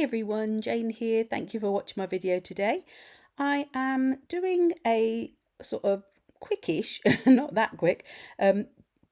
everyone, Jane here. Thank you for watching my video today. I am doing a sort of quickish, not that quick,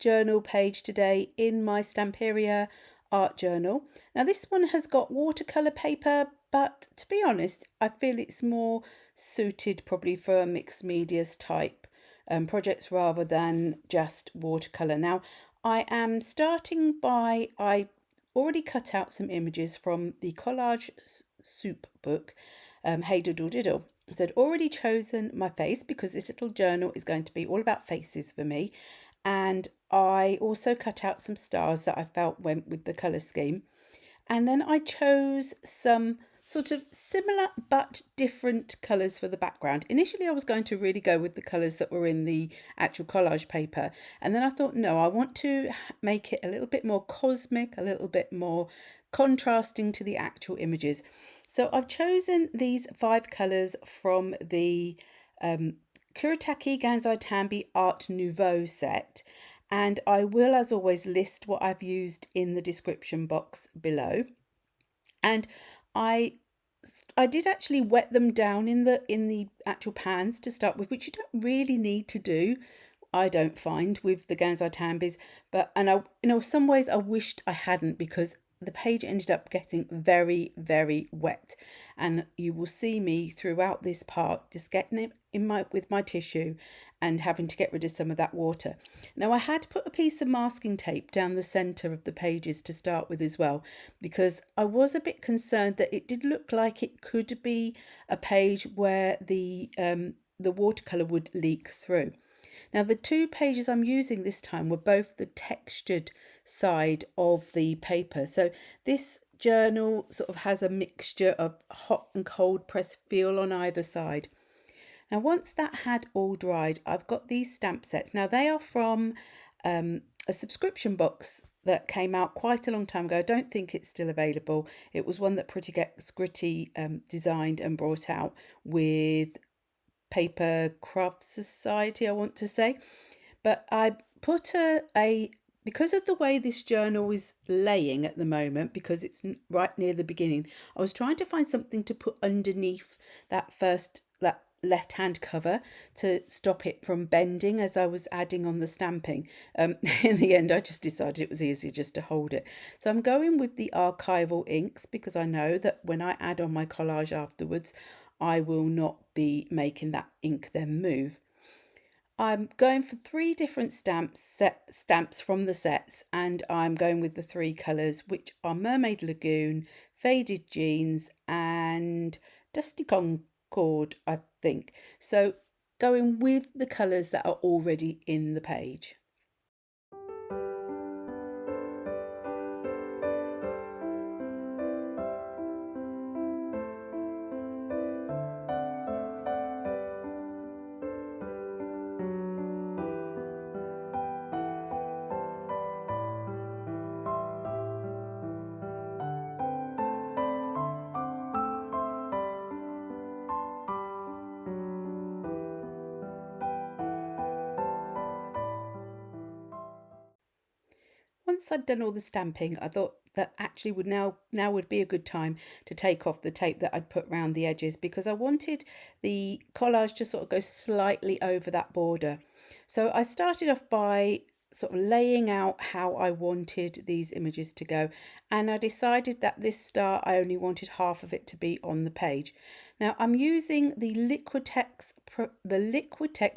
journal page today in my Stamperia art journal. Now this one has got watercolour paper, but to be honest, I feel it's more suited probably for mixed medias type projects rather than just watercolour. Now I am starting by, I already cut out some images from the Collage soup book, Hey Diddle Diddle. So I'd already chosen my face because this little journal is going to be all about faces for me. And I also cut out some stars that I felt went with the colour scheme. And then I chose some sort of similar but different colours for the background. Initially I was going to really go with the colours that were in the actual collage paper, and then I thought no, I want to make it a little bit more cosmic, a little bit more contrasting to the actual images. So I've chosen these 5 colours from the Kuretake Gansai Tambi Art Nouveau set, and I will, as always, list what I've used in the description box below. And I did actually wet them down in the actual pans to start with, which you don't really need to do, I don't find, with the Gansai Tambis. But some ways I wished I hadn't, because the page ended up getting very, very wet, and you will see me throughout this part just getting it with my tissue and having to get rid of some of that water. Now I had put a piece of masking tape down the centre of the pages to start with as well, because I was a bit concerned that it did look like it could be a page where the watercolour would leak through. Now the 2 pages I'm using this time were both the textured side of the paper. So this journal sort of has a mixture of hot and cold pressed feel on either side. Now once that had all dried, I've got these stamp sets. Now they are from a subscription box that came out quite a long time ago. I don't think it's still available. It was one that Pretty Gets Gritty designed and brought out with Paper Craft Society, I want to say. But I put because of the way this journal is laying at the moment, because it's right near the beginning, I was trying to find something to put underneath that left hand cover to stop it from bending as I was adding on the stamping. In the end I just decided it was easier just to hold it. So I'm going with the archival inks, because I know that when I add on my collage afterwards I will not be making that ink then move. I'm going for 3 different stamps from the sets, and I'm going with the 3 colours, which are Mermaid Lagoon, Faded Jeans and Dusty Concord, I think. So going with the colours that are already in the page. Once I'd done all the stamping, I thought that actually would now would be a good time to take off the tape that I'd put around the edges, because I wanted the collage to sort of go slightly over that border. So I started off by sort of laying out how I wanted these images to go, and I decided that this star, I only wanted half of it to be on the page. Now I'm using the Liquitex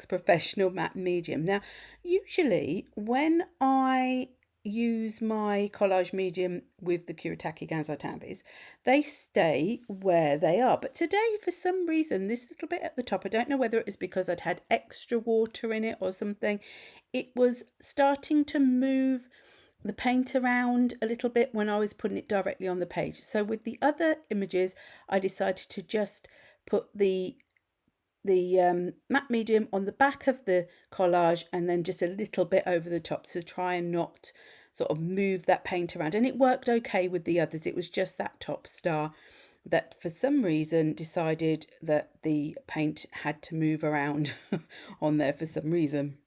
Professional Matte Medium. Now usually when I use my collage medium with the Kuretake Gansai Tambis, they stay where they are. But today, for some reason, this little bit at the top, I don't know whether it was because I'd had extra water in it or something, it was starting to move the paint around a little bit when I was putting it directly on the page. So with the other images, I decided to just put the matte medium on the back of the collage and then just a little bit over the top to try and not sort of move that paint around. And it worked okay with the others. It was just that top star that for some reason decided that the paint had to move around on there for some reason.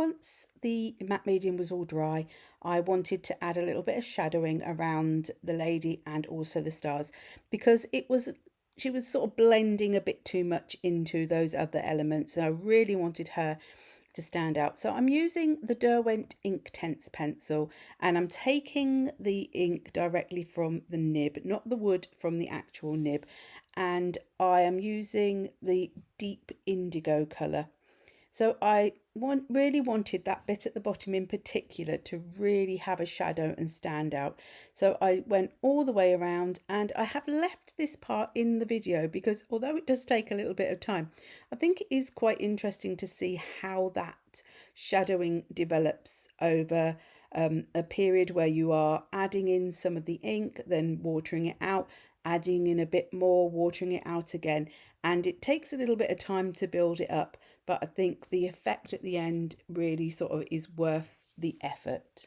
once the matte medium was all dry, I wanted to add a little bit of shadowing around the lady and also the stars, because she was sort of blending a bit too much into those other elements, and I really wanted her to stand out. So I'm using the Derwent Inktense pencil, and I'm taking the ink directly from the nib, not the wood, from the actual nib, and I am using the deep indigo colour. So I really wanted that bit at the bottom in particular to really have a shadow and stand out. So I went all the way around, and I have left this part in the video because although it does take a little bit of time, I think it is quite interesting to see how that shadowing develops over a period where you are adding in some of the ink, then watering it out, adding in a bit more, watering it out again. And it takes a little bit of time to build it up, but I think the effect at the end really sort of is worth the effort.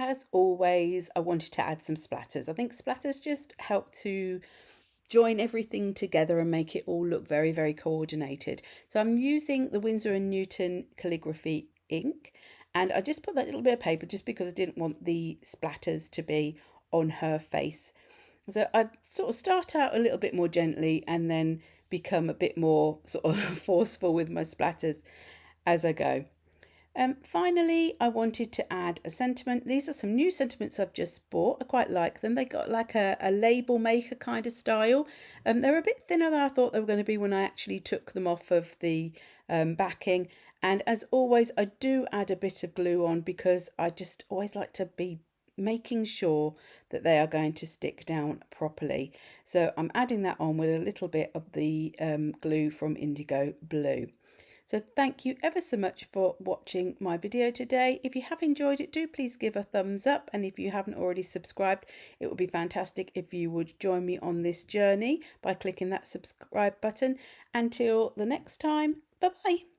as always, I wanted to add some splatters. I think splatters just help to join everything together and make it all look very, very coordinated. So I'm using the Winsor & Newton calligraphy ink, and I just put that little bit of paper just because I didn't want the splatters to be on her face. So I sort of start out a little bit more gently and then become a bit more sort of forceful with my splatters as I go. Finally, I wanted to add a sentiment. These are some new sentiments I've just bought. I quite like them. They got like a label maker kind of style. They're a bit thinner than I thought they were going to be when I actually took them off of the backing. And as always, I do add a bit of glue on because I just always like to be making sure that they are going to stick down properly. So I'm adding that on with a little bit of the glue from Indigo Blue. So thank you ever so much for watching my video today. If you have enjoyed it, do please give a thumbs up. And if you haven't already subscribed, it would be fantastic if you would join me on this journey by clicking that subscribe button. Until the next time, bye-bye.